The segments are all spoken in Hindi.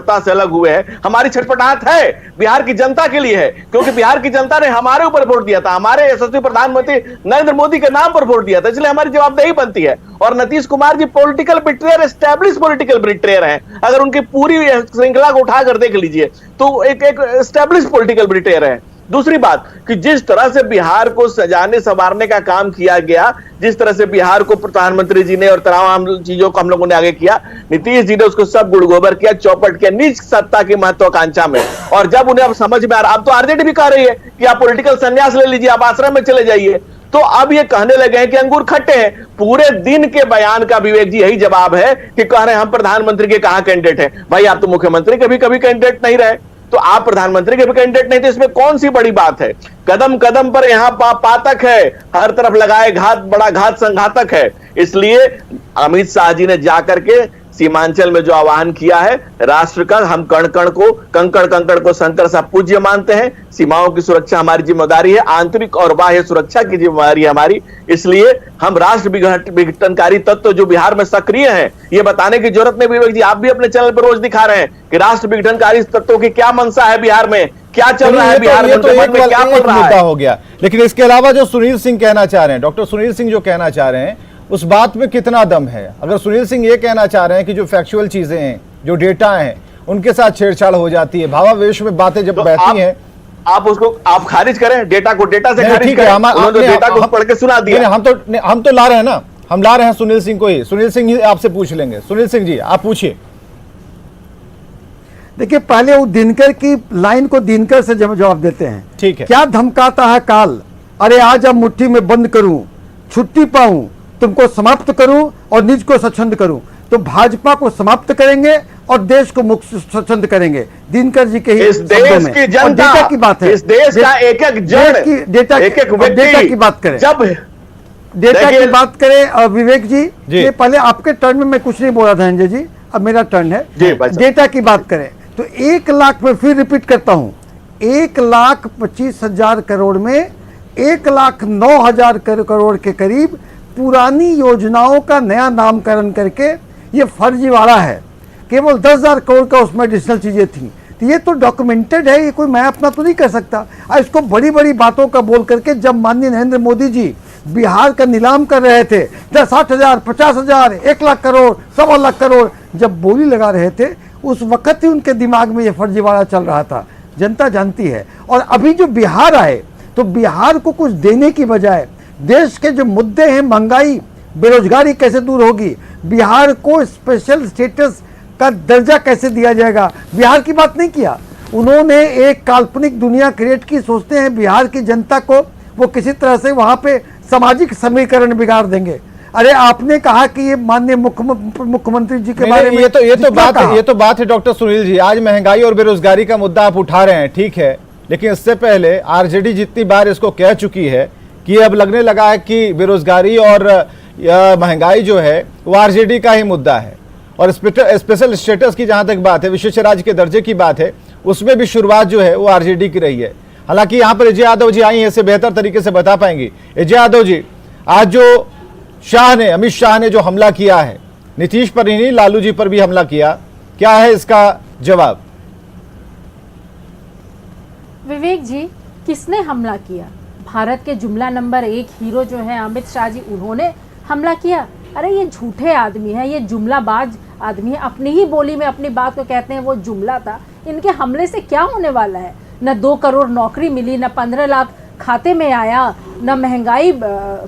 सत्ता से अलग हुए हैं, हमारी छटपटाहट है बिहार की जनता के लिए है, क्योंकि बिहार की जनता ने हमारे ऊपर वोट दिया था, हमारे यशस्वी प्रधानमंत्री नरेंद्र मोदी के नाम पर वोट दिया था, इसलिए हमारी जवाबदेही बनती है। और Nitish Kumar ji political betrayer, establish political betrayer हैं। अगर उनकी पूरी श्रृंखला को उठाकर देख लीजिए तो एक एस्टैब्लिश पॉलिटिकल बिट्रेयर है। दूसरी बात कि जिस तरह से बिहार को सजाने संवारने का काम किया गया, जिस तरह से बिहार को प्रधानमंत्री जी ने और तमाम चीजों को हम लोगों ने आगे किया, नीतीश जी ने उसको सब गुड़ गोबर किया, चौपट किया निज सत्ता की महत्वाकांक्षा में। और जब उन्हें अब समझ में आ रहा, अब तो आरजेडी भी कह रही है कि आप पॉलिटिकल संन्यास ले लीजिए, आप आश्रम में चले जाइए, तो अब ये कहने लगे हैं कि अंगूर खट्टे हैं। पूरे दिन के बयान का विवेक जी यही जवाब है कि कह रहे हैं हम प्रधानमंत्री के कहां कैंडिडेट हैं। भाई आप तो मुख्यमंत्री के भी कभी कैंडिडेट नहीं रहे, तो आप प्रधानमंत्री के भी कैंडिडेट नहीं थे, इसमें कौन सी बड़ी बात है। कदम कदम पर यहां पातक है, हर तरफ लगाए घात, बड़ा घात संघातक है। इसलिए अमित शाह जी ने जाकर के सीमांचल में जो आह्वान किया है, राष्ट्र का हम कण कण को, कंकड़ कंकड़ को शंकर सा पूज्य मानते हैं। सीमाओं की सुरक्षा हमारी जिम्मेदारी है, आंतरिक और बाह्य सुरक्षा की जिम्मेदारी है हमारी। इसलिए हम राष्ट्र विघटनकारी तत्व जो बिहार में सक्रिय हैं, ये बताने की जरूरत नहीं। विवेक जी आप भी अपने चैनल पर रोज दिखा रहे हैं कि राष्ट्र विघटनकारी तत्वों की क्या मंशा है बिहार में, क्या चल रहा है बिहार में, क्या पड़ रहा है हो गया। लेकिन इसके अलावा जो सुनील सिंह कहना चाह रहे हैं, डॉक्टर सुनील सिंह जो कहना चाह रहे हैं, उस बात में कितना दम है? अगर सुनील सिंह ये कहना चाह रहे हैं कि जो फैक्चुअल चीजें हैं, जो डेटा हैं, उनके साथ छेड़छाड़ हो जाती है, भावावेश में बातें जब बहती हैं, आप उसको आप खारिज करें, डेटा को डेटा से खारिज करें। उन्होंने डेटा को पढ़ के सुना दिया। हम तो ला रहे हैं ना, हम ला रहे हैं सुनील सिंह को ही। सुनील सिंह ही आपसे पूछ लेंगे। सुनील सिंह जी आप पूछिए। देखिए पहले वो दिनकर की लाइन को दिनकर से जवाब देते हैं। ठीक है। क्या धमकाता है काल, अरे आज अब मुट्ठी में बंद करूं, छुट्टी पाऊं, तुमको समाप्त करूं और निज को स्वच्छंद करूं। तो भाजपा को समाप्त करेंगे और देश को मुक्त स्वच्छंद करेंगे। दिनकर जी के ही इस देश की जनता डेटा की बात है, इस देश का एक एक जड़, डेटा की बात करें, जब डेटा की बात करें। और विवेक जी ये पहले आपके टर्न में मैं कुछ नहीं बोला था धनंजय जी, अब मेरा टर्न है। डेटा की बात करें तो 1 लाख में फिर रिपीट करता हूं, 1,25,000 करोड़ में 1,09,000 करोड़ के करीब पुरानी योजनाओं का नया नामकरण करके ये फर्जीवाड़ा है। केवल 10,000 करोड़ का उसमें एडिशनल चीजें थी, तो ये तो डॉक्यूमेंटेड है, ये कोई मैं अपना तो नहीं कर सकता। और इसको बड़ी बड़ी बातों का बोल करके जब माननीय नरेंद्र मोदी जी बिहार का नीलाम कर रहे थे, 60,000, 50,000, 1,00,000 करोड़, 1,15,00,000 करोड़ जब बोली लगा रहे थे, उस वक्त ही उनके दिमाग में ये फर्जीवाड़ा चल रहा था। जनता जानती है। और अभी जो बिहार आए तो बिहार को कुछ देने की बजाय देश के जो मुद्दे हैं, महंगाई, बेरोजगारी कैसे दूर होगी, बिहार को स्पेशल स्टेटस का दर्जा कैसे दिया जाएगा, बिहार की बात नहीं किया। उन्होंने एक काल्पनिक दुनिया क्रिएट की, सोचते हैं बिहार की जनता को वो किसी तरह से वहां पे सामाजिक समीकरण बिगाड़ देंगे। अरे आपने कहा कि ये माननीय मुख्यमंत्री जी के बारे में ये तो बात है डॉक्टर सुनील जी। आज महंगाई और बेरोजगारी का मुद्दा आप उठा रहे हैं, ठीक है, लेकिन इससे पहले आरजेडी जितनी बार इसको कह चुकी है कि अब लगने लगा है कि बेरोजगारी और महंगाई जो है वो आरजेडी का ही मुद्दा है। और स्पेशल स्टेटस की जहां तक बात है, विशेष राज्य के दर्जे की बात है, उसमें भी शुरुआत जो है वो आरजेडी की रही है। हालांकि यहाँ पर अजय यादव जी आई हैं, इसे बेहतर तरीके से बता पाएंगी। अजय यादव जी, आज जो अमित शाह ने जो हमला किया है, नीतीश पर ही नहीं लालू जी पर भी हमला किया, क्या है इसका जवाब? विवेक जी, किसने हमला किया? भारत के जुमला नंबर 1 हीरो जो है अमित शाह जी, उन्होंने हमला किया। अरे ये झूठे आदमी है, ये जुमलाबाज आदमी है, अपनी ही बोली में अपनी बात को कहते हैं वो जुमला था। इनके हमले से क्या होने वाला है? न 2 करोड़ नौकरी मिली, न 15 लाख खाते में आया, न महंगाई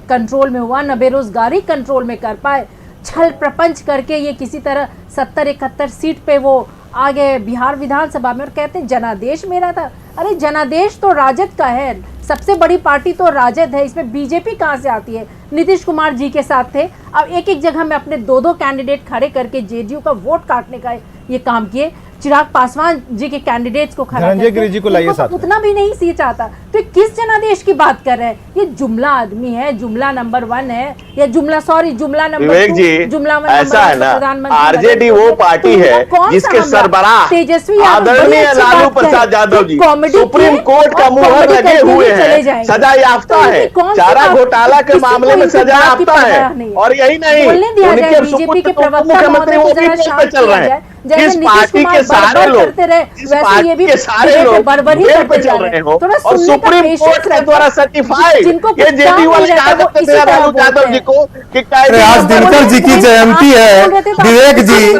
कंट्रोल में हुआ, न बेरोजगारी कंट्रोल में कर पाए। छल प्रपंच करके ये किसी तरह 70-71 सीट पे वो आ गए बिहार विधानसभा में और कहते हैं जनादेश मेरा था। अरे जनादेश तो राजद का है, सबसे बड़ी पार्टी तो राजद है, इसमें बीजेपी कहाँ से आती है? नीतीश कुमार जी के साथ थे, अब एक एक जगह में अपने 2-2 कैंडिडेट खड़े करके जेडीयू का वोट काटने का ये काम किए। चिराग पासवान जी के कैंडिडेट्स को खड़ा करके उतना भी नहीं सीट चाहता, तो किस जनादेश की बात कर रहे हैं? ये जुमला आदमी है, जुमला नंबर 1 है या जुमला नंबर 2, जुमला ऐसा है ना, आरजेडी वो पार्टी है जिसके सरबराह तेजस्वी आदरणीय लालू प्रसाद यादव जी सुप्रीम कोर्ट का मुहर लगे हुए हैं, सजा याफ्ता है, चारा घोटाला के मामले में सजा याफ्ता है। और यही नहीं, उनके मुख्यमंत्री वो भी चल रहे हैं। किस पार्टी के सारे लोग, करते रहे, जिस वैसे पार्टी ये भी के सारे डिबेट लोग में बड़बड़ ही जेल करते पे जा चल रहे रहे हैं। हो थोड़ा और सुनने का सुप्रीम patience कोर्ट के रखो। द्वारा सर्टिफाइड, जिनको ये कुछ जेडी काम वाले नहीं कहा रहता, वो करते इसी थे तरह लालू बोलते यादव हैं। जी को कि अरे आज दिनकर जी की जयंती है, विवेक जी,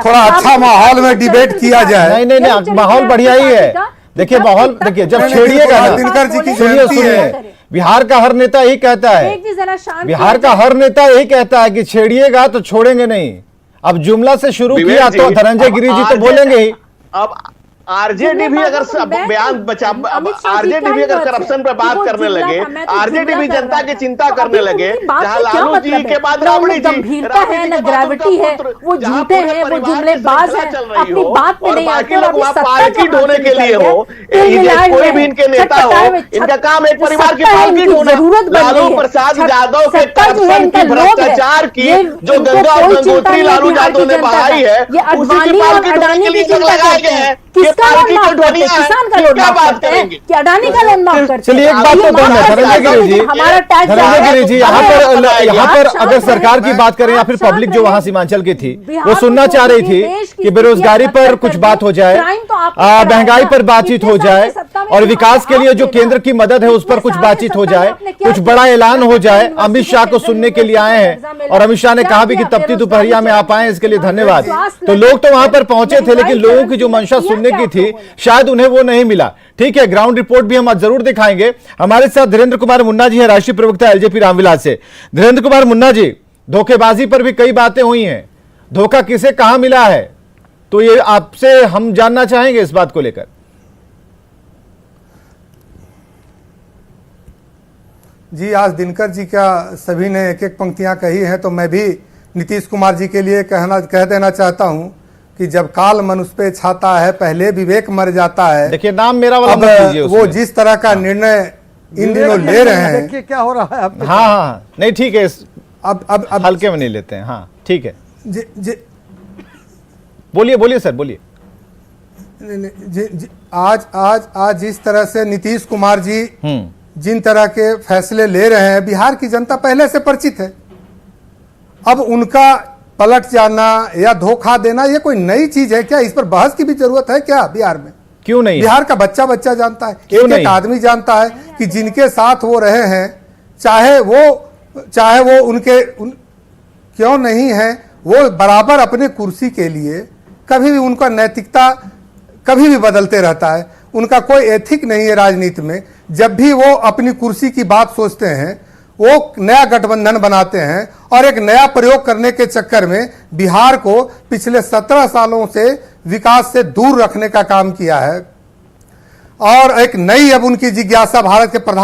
थोड़ा अच्छा माहौल में डिबेट किया जाए। नहीं, माहौल बढ़िया ही है। देखिए माहौल, देखिए जब छेड़िएगा ना, दिनकर जी की सुनिए जयंती सुनिए, है। बिहार का हर नेता यही कहता है, बिहार का हर नेता यही कहता है कि छेड़िएगा तो छोड़ेंगे नहीं। अब जुमला से शुरू विवेक किया जी, तो धनंजय गिरी जी तो बोलेंगे ही। अब आरजेडी भी अगर बयान बचा, आरजेडी भी अगर करप्शन पे बात करने लगे, आरजेडी भी जनता की चिंता करने लगे, जहां लालू जी के बाद राबड़ी जी, गंभीरता है न ग्रेविटी है, वो झूठे हैं, वो जुमलेबाज हैं, अपनी बात पे नहीं आते, और अभी पालकी ढोने के लिए हो, कोई भी इनके नेता हो, इनका काम एक परिवार की पालकी ढोना। लालू प्रसाद यादव के करप्शन की, भ्रष्टाचार की जो गंगा और गंगोत्री लालू यादव ने बहाई है, उसी की पालकी ढोने के लिए सब लगाए गए हैं। किसका लोन माफ करते हैं? किसान का लोन माफ करते हैं कि अडानी का लोन माफ करते हैं? चलिए एक बात तो कौन है धनंजय गिरी जी, हमारा टैक्स धनंजय गिरी जी, यहाँ पर अगर सरकार की बात करें या फिर पब्लिक जो वहां सीमांचल की थी, वो सुनना चाह रही थी कि बेरोजगारी पर कुछ बात हो जाए, महंगाई पर बातचीत हो जाए, और विकास के लिए जो केंद्र की मदद है उस पर कुछ बातचीत हो जाए, कुछ बड़ा ऐलान हो जाए। अमित शाह को सुनने के लिए आए हैं और अमित शाह ने कहा भी कि तपती दोपहरिया में आप आए, इसके लिए धन्यवाद। तो लोग तो वहां पर पहुंचे थे, लेकिन लोगों की जो मंशा सुनने की थी शायद उन्हें वो नहीं मिला। ठीक है, ग्राउंड रिपोर्ट भी हम आज जरूर दिखाएंगे। हमारे साथ धीरेन्द्र कुमार मुन्ना जी हैं, राष्ट्रीय प्रवक्ता एलजेपी रामविलास से। धीरेन्द्र कुमार मुन्ना जी, धोखेबाजी पर भी कई बातें हुई हैं, धोखा किसे कहां मिला है, तो ये आपसे हम जानना चाहेंगे इस बात को लेकर। जी, आज दिनकर जी का सभी ने एक एक पंक्तियां कही हैं, तो मैं भी नीतीश कुमार जी के लिए कह देना चाहता हूं कि जब काल मनुष्य पे छाता है, पहले विवेक मर जाता है। देखिए नाम मेरा वाला अब मत कीजिए उसमें। वो जिस तरह का निर्णय इन दिनों ले रहे हैं, देखिए क्या हो रहा है अब। हाँ, नहीं ठीक है, अब हल्के में नहीं लेते हैं। हाँ ठीक है, जी, बोलिए सर, बोलिए। आज जिस तरह से नीतीश कुमार जी जिन तरह के फैसले ले रहे हैं, बिहार की जनता पहले से परिचित है। अब उनका पलट जाना या धोखा देना ये कोई नई चीज है क्या? इस पर बहस की भी जरूरत है क्या बिहार में? क्यों नहीं? बिहार का बच्चा बच्चा जानता है, एक आदमी जानता है कि जिनके साथ वो रहे हैं, चाहे वो उनके क्यों नहीं है, वो बराबर अपने कुर्सी के लिए कभी भी उनका नैतिकता कभी भी बदलते रहता है। उनका कोई एथिक नहीं है राजनीति में। जब भी वो अपनी कुर्सी की बात सोचते हैं, वो नया गठबंधन बनाते हैं और एक नया प्रयोग करने के चक्कर में बिहार को पिछले 17 सालों से विकास से दूर रखने का काम किया है। और एक नई अब उनकी जिज्ञासा भारत के प्रधान